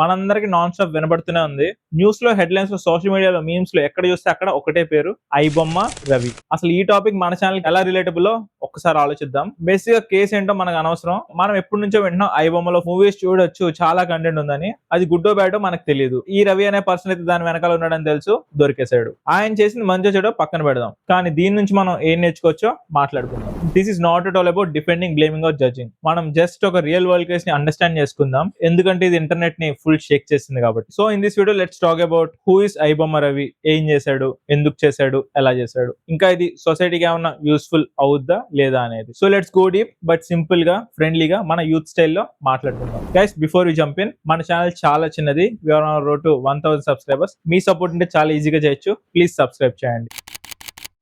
మనందరికి non stop వినబడుతూనే ఉంది. News లో, హెడ్లైన్స్ లో, సోషల్ మీడియాలో, మీమ్స్ లో ఎక్కడ చూస్తే అక్కడ ఒకటే పేరు, ఐబొమ్మ రవి. అసలు ఈ టాపిక్ మన ఛానల్ ఎలా రిలేటబుల్ ఒక్కసారి ఆలోచిద్దాం. బేసిక్ గా కేసు ఏంటో మనకు అనవసరం. మనం ఎప్పటి నుంచో వింటున్నాం ఐబొమ్మలో మూవీస్ చూడొచ్చు, చాలా కంటెంట్ ఉందని. అది గుడ్డో బ్యాడో మనకు తెలియదు. ఈ రవి అనే పర్సన్ అయితే దాని వెనకాల ఉన్నాడని తెలుసు, దొరికేశాడు. ఆయన చేసింది మంచో చెడో పక్కన పెడదాం, కానీ దీని నుంచి మనం ఏం నేర్చుకోవచ్చో మాట్లాడుకుందాం. This is not at all about defending, blaming or judging. మనం జస్ట్ ఒక రియల్ వరల్డ్ కేస్ ని అండర్స్టాండ్ చేసుకుందాం, ఎందుకంటే ఇది ఇంటర్నెట్ ని ఫుల్ షేక్ చేసింది కాబట్టి. So in this video let's talk about who is iBomma Ravi, ఏం చేశాడు, ఎందుకు చేశాడు, ఎలా చేశాడు, ఇంకా ఇది సొసైటీకి ఏమన్నా యూస్ఫుల్ అవుద్దా లేదా అనేది. So let's go deep, but simple గా, ఫ్రెండ్లీగా, మన యూత్ స్టైల్లో మాట్లాడుకుందాం. Guys, before we jump in, మన ఛానల్ చాలా చిన్నది. We're on road to 1000 subscribers. మీ సపోర్ట్ ఉంటే చాలా ఈజీగా చేయొచ్చు. ప్లీజ్ సబ్స్క్రైబ్ చేయండి.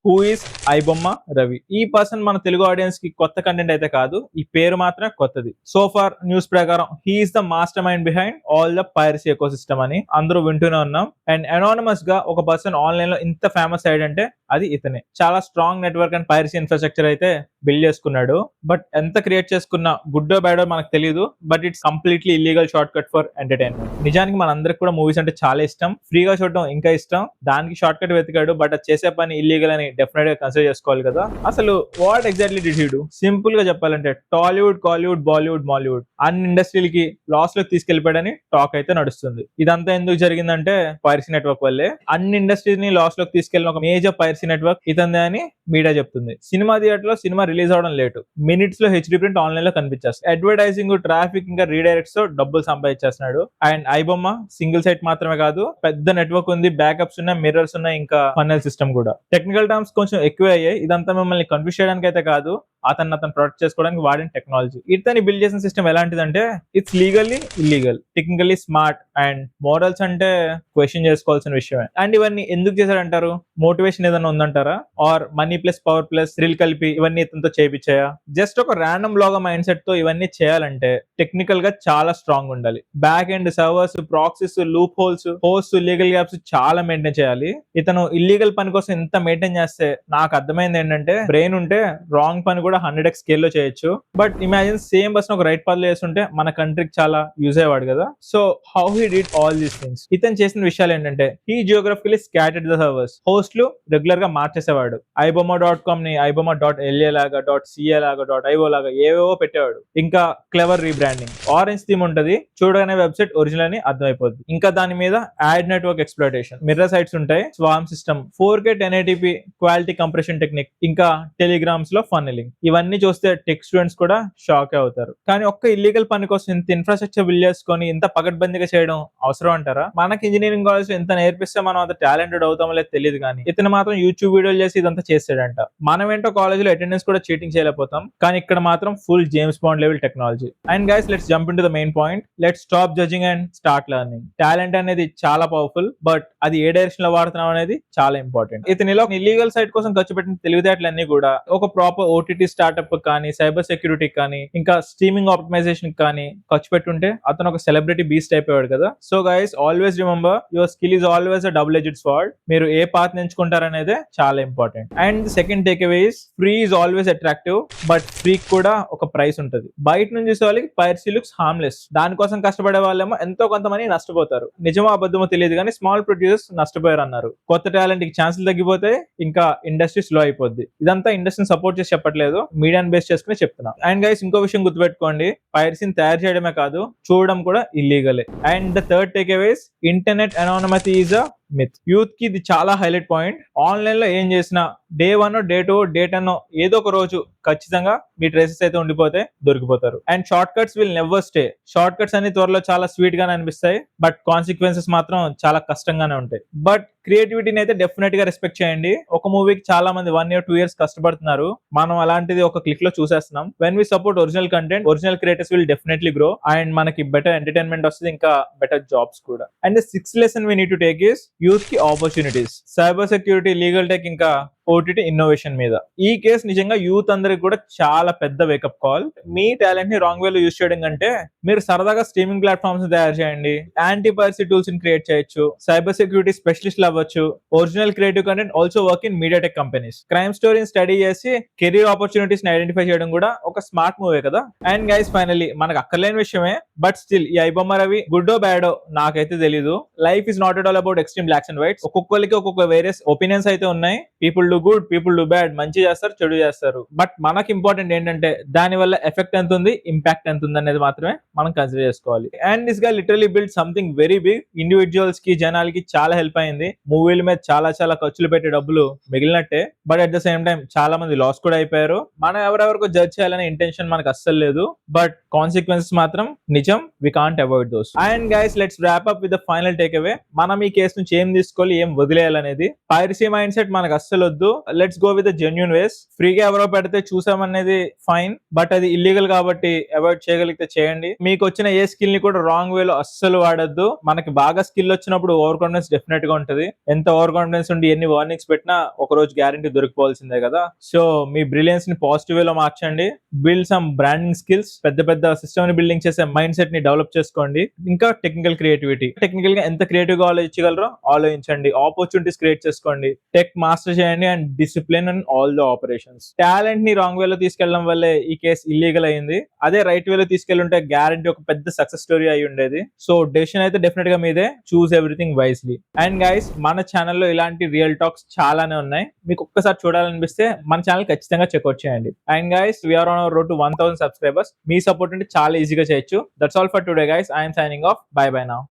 Who is iBomma Ravi? ఈ పర్సన్ మన తెలుగు ఆడియన్స్ కి కొత్త కంటెంట్ అయితే కాదు, ఈ పేరు మాత్రం కొత్తది. సో ఫార్ న్యూస్ ప్రకారం he is the master mind behind all the piracy eco system అని అందరూ వింటూనే ఉన్నాం. అండ్ అనానమస్ గా ఒక పర్సన్ ఆన్లైన్ లో ఇంత ఫేమస్ అయ్యాడంటే అది ఇతనే. చాలా strong network and piracy infrastructure అయితే బిల్డ్ చేసుకున్నాడు. బట్ ఎంత క్రియేట్ చేసుకున్నా గుడ్డో బ్యాడో మనకు తెలియదు. But it's completely illegal short cut for entertainment. నిజానికి మనందరికి కూడా మూవీస్ అంటే చాలా ఇష్టం, ఫ్రీగా చూడడం ఇంకా ఇష్టం. దానికి షార్ట్ కట్ వెతికాడు, బట్ అది చేసే పని ఇల్లీగల్ అని డెఫినెట్ గా కన్సిడర్ చేసుకోవాలి కదా. అసలు what exactly did he do? Simple గా చెప్పాలంటే టాలీవుడ్, కాలీవుడ్, బాలీవుడ్, మాలీవుడ్ అన్ని ఇండస్ట్రీలకి లాస్ లోకి తీసుకెళ్లిపోయాడని టాక్ అయితే నడుస్తుంది. ఇదంతా ఎందుకు జరిగిందంటే పైరసీ నెట్వర్క్ వల్లే. అన్ని ఇండస్ట్రీస్ ని లాస్ లోకి తీసుకెళ్లిన ఒక మేజర్ పైరసీ నెట్వర్క్ ఇతందే అని మీడియా చెప్తుంది. సినిమా థియేటర్ లో సినిమా రిలీజ్ అవడం లేటు, మినిట్స్ లో హెచ్డి ప్రింట్ ఆన్లైన్ లో కనిపించేస్తుంది. అడ్వర్టైజింగ్, ట్రాఫిక్, ఇంకా రీడైరెక్ట్స్ తో డబ్బులు సంపాదించేస్తున్నాడు. అండ్ ఐబొమ్మ సింగిల్ సైట్ మాత్రమే కాదు, పెద్ద నెట్వర్క్ ఉంది, బ్యాకప్స్ ఉన్నాయి, మిర్రర్స్ ఉన్నాయి, ఇంకా ఫన్నెల్ సిస్టమ్ కూడా. టెక్నికల్ టర్మ్స్ కొంచెం ఎక్కువ అయ్యాయి. ఇదంతా మిమ్మల్ని కన్ఫ్యూజ్ చేయడానికి అయితే కాదు, అతను ప్రొటెక్ట్ చేసుకోవడానికి వాడిన టెక్నాలజీ. ఇతని బిల్డ్ చేసిన సిస్టమ్ ఎలాంటిదంటే it's legally illegal, technically smart, and morals అంటే క్వశ్చన్ చేసుకోవాల్సిన విషయమే. అండ్ ఇవన్నీ ఎందుకు చేశాడంటారు? మోటివేషన్ ఏదైనా ఉందంటారా? Or money plus power plus thrill కలిపి ఇవన్నీ ఇతనితో చేయించాయా? జస్ట్ ఒక ర్యాండమ్ లాగా మైండ్ సెట్ తో ఇవన్నీ చేయాలంటే టెక్నికల్ గా చాలా స్ట్రాంగ్ ఉండాలి. Back end servers, proxies, loopholes, host, legal gaps చాలా మెయింటైన్ చేయాలి. ఇతను ఇల్లీగల్ పని కోసం ఎంత మెయింటైన్ చేస్తే నాకు అర్థమైంది ఏంటంటే, బ్రెయిన్ ఉంటే రాంగ్ పని కూడా 100x స్కేల్ లో చేయొచ్చు. బట్ ఇమాజిన్ సేమ్ పర్సన్ ఒక రైట్ పాత్ లో చేస్తుంటే మన కంట్రీకి చాలా యూజ్ అయ్యేవాడు కదా. So how he did all these things? ఇతను చేసిన విషయాలు ఏంటంటే he geographically scattered the servers. హోస్ట్లు రెగ్యులర్ గా మార్చేసేవాడు. ibomma.com ని ibomma.la లాగా, .ca లాగా, .io లాగా ఏవేవో పెట్టేవాడు. ఇంకా క్లెవర్ రీబ్రాండింగ్. ఆరెంజ్ థీమ్ ఉంటది, చూడగానే వెబ్సైట్ ఒరిజినల్ అని అర్థమైపోద్ది. ఇంకా దాని మీద ad network exploitation, mirror sites ఉంటాయి, swarm system, 4K 1080p quality compression technique, ఇంకా టెలిగ్రామ్స్ లో ఫన్నెలింగ్. ఇవన్నీ చూస్తే టెక్ స్టూడెంట్స్ కూడా షాక్ అవుతారు. కానీ ఒక్క ఇల్లీగల్ పని కోసం ఇంత ఇన్ఫ్రాస్ట్రక్చర్ బిల్డ్ చేసుకొని ఇంత పకడ్బందీగా చేయడం అవసరం అంటారా? మనకి ఇంజనీరింగ్ కాలేజ్ ఎంత నేర్పిస్తే మనం అంత టాలెంటెడ్ అవుతామో లేదు తెలియదు, కానీ ఇతను మాత్రం యూట్యూబ్ వీడియోలు చేసి ఇదంతా చేస్తాడంట. మనం ఏంటో కాలేజ్ లో అటెండెన్స్ కూడా చీటింగ్ చేయలేకపోతాం, కానీ ఇక్కడ మాత్రం full James bond level technology. And guys, let's jump in to the main point. Let's stop judging and start learning. Talent అనేది చాలా పవర్ఫుల్, బట్ అది ఏ డైరెక్షన్ లో వాడుతున్నాం అనేది చాలా ఇంపార్టెంట్. ఇతను ఇలా ఇల్లీగల్ సైట్ కోసం ఖర్చు పెట్టిన తెలివితేటలన్నీ కూడా ఒక ప్రాపర్ ఓటీటీ స్టార్ట్అప్ కానీ, సైబర్ సెక్యూరిటీ కానీ, ఇంకా స్ట్రీమింగ్ ఆప్టిమైజేషన్ కానీ ఖర్చు పెట్టుంటే అతను ఒక సెలబ్రిటీ బీస్ట్ అయిపోయాడు కదా. So guys, always remember your skill is always a double edged sword. మీరు ఏ పాత్ ఎంచుకుంటారనేదే చాలా important. And second take away is free is always attractive, but free కూడా ఒక ప్రైస్ ఉంటుంది. బయట నుంచి చూసే వాళ్ళకి పైరసీ లుక్స్ హార్మ్లెస్, దానికోసం కష్టపడే వాళ్ళేమో ఎంతో కొంతమంది నష్టపోతారు. నిజమో అబద్ధమో తెలియదు, కానీ స్మాల్ ప్రొడ్యూసర్స్ నష్టపోయారు అన్నారు. కొత్త టాలెంట్ కి ఛాన్సులు తగ్గిపోతే ఇంకా ఇండస్ట్రీ స్లో అయిపోద్ది. ఇదంతా ఇండస్ట్రీని సపోర్ట్ చేసి చెప్పట్లేదు, మీడియాని బేస్ చేసుకుని చెప్తున్నా. అండ్ గైస్, ఇంకో విషయం గుర్తుపెట్టుకోండి, పైరసీని తయారు చేయడమే కాదు, చూడడం కూడా ఇల్లీగలే. And the third takeaways, internet anonymity is a myth. Youth కి ఇది చాలా హైలైట్ పాయింట్. ఆన్లైన్ లో ఏం చేసినా డే 1, డే 2, డే 10 ఏదో ఒక రోజు ఖచ్చితంగా మీ ట్రేసెస్ అయితే ఉండిపోతే దొరికిపోతారు. And short cuts will never stay. Short cuts అన్ని త్వరలో చాలా స్వీట్ గానే అనిపిస్తాయి, బట్ కాన్సిక్వెన్సెస్ మాత్రం చాలా కష్టంగానే ఉంటాయి. బట్ క్రియేటివిటీని అయితే డెఫినెట్ గా రెస్పెక్ట్ చేయండి. ఒక మూవీకి చాలా మంది 1 year 2 years కష్టపడుతున్నారు, మనం అలాంటిది ఒక క్లిక్ లో చూసేస్తున్నాం. When we support original content, original creators will definitely grow, and మనకి బెటర్ ఎంటర్టైన్మెంట్ వస్తుంది, ఇంకా బెటర్ జాబ్స్ కూడా. And the 6th lesson we need to take is youth కి opportunities. Cyber security, legal tech, ఇంకా OTT innovation మీద. ఈ case నిజంగా youth అందరికి కూడా చాలా పెద్ద వేకప్ కాల్. మీ టాలెంట్ ని రాంగ్ వేలో యూజ్ చేయడం కంటే మీరు సరదాగా స్ట్రీమింగ్ ప్లాట్ఫామ్స్ తయారు చేయండి, యాంటీ పైరసీ టూల్స్ ని క్రియేట్ చేయొచ్చు, సైబర్ సెక్యూరిటీ స్పెషలిస్ట్ అవ్వచ్చు, original creative content also work in media tech companies. Crime స్టోరీని స్టడీ చేసి కెరీర్ ఆపర్చునిటీస్ ని ఐడెంటిఫై చేయడం కూడా ఒక స్మార్ట్ మూవే కదా. అండ్ గైస్ ఫైనల్లీ మనకు అక్కర్లేని విషయమే, బట్ స్టిల్ ఈ ఐబొమ్మ రవి గుడ్డో బ్యాడో నాకైతే తెలీదు. Life is not at all about extreme blocks and whites. ఒక్కొక్కరికి ఒక్కొక్క వేరియస్ ఒపీనియన్స్ అయితే ఉన్నాయి. People do good, people do bad, మంచి చేస్తారు, చెడు చేస్తారు. బట్ మనకి ఇంపార్టెంట్ ఏంటంటే దాని వల్ల ఎఫెక్ట్ ఎంత ఉంది, ఇంపాక్ట్ ఎంత ఉంది అనేది మాత్రమే మనం కన్సిడర్ చేసుకోవాలి. And this guy literally build something very big. Individuals కి, జనాలకి చాలా హెల్ప్ అయింది. మూవీల మీద చాలా చాలా ఖర్చులు పెట్టే డబ్బులు మిగిలినట్టే, but at the same time చాలా మంది లాస్ కూడా అయిపోయారు. మనం ఎవరెవరికో జడ్జ్ చేయాలనే ఇంటెన్షన్ మనకు అస్సలు లేదు, బట్ కాన్సిక్వెన్సెస్ మాత్రం నిజం. We can't avoid those. And guys let's wrap up with the final take away. మనం ఈ కేసు నుంచి ఏం తీసుకోవాలి, ఏం వదిలేయాలనేది. పైరసీ మైండ్ సెట్ మనకు అస్సలు వద్దు. Let's go with the genuine ways. ఫ్రీగా ఎవరో పెడితే చూసామనేది ఫైన్, బట్ అది ఇల్లీగల్ కాబట్టి అవాయిడ్ చేయగలిగితే చేయండి. మీకు వచ్చిన ఏ స్కిల్ ని కూడా రాంగ్ వేలో అస్సలు వాడద్దు. మనకి బాగా స్కిల్ వచ్చినప్పుడు ఓవర్ కాన్ఫిడెన్స్ డెఫినెట్ గా ఉంటది. ఎంత ఓవర్ కాన్ఫిడెన్స్ ఉండి ఎన్ని వార్నింగ్స్ పెట్టినా ఒక రోజు గ్యారంటీ దొరికిపోవాల్సిందే కదా. సో మీ బ్రిలియన్స్ ని పాజిటివ్ వేలో మార్చండి. Build some branding skills. పెద్ద పెద్ద సిస్టమ్ ని బిల్డింగ్ చేసే మైండ్ సెట్ ని డెవలప్ చేసుకోండి. ఇంకా టెక్నికల్ క్రియేటివిటీ. టెక్నికల్ గా ఎంత క్రియేటివ్ గా ఆలోచించగలరో ఆలోచించండి. ఆపర్చునిటీస్ క్రియేట్ చేసుకోండి. టెక్ మాస్టర్ చేయండి and discipline and all the operations. Talent ని రాంగ్ వేలో తీసుకెళ్లడం వల్లే ఈ కేసు ఇల్లీగల్ అయింది. అదే రైట్ వేలో తీసుకెళ్లుంటే గ్యారంటీ ఒక పెద్ద సక్సెస్ స్టోరీ అయి ఉండేది. సో డెసిషన్ అయితే డెఫినెట్ గా మీదే. చూస్ ఎవ్రీథింగ్ వైస్లీ. అండ్ గైస్ మన ఛానల్లో ఇలాంటి రియల్ టాక్స్ చాలానే ఉన్నాయి. మీకు ఒక్కసారి చూడాలనిపిస్తే మన ఛానల్ ఖచ్చితంగా చెక్అవుట్ చేయండి. And guys we're on our road to 1000 subscribers. మీ సపోర్ట్ అంటే చాలా ఈజీగా చేయొచ్చు. That's all for today guys. I'm signing off. Bye bye now.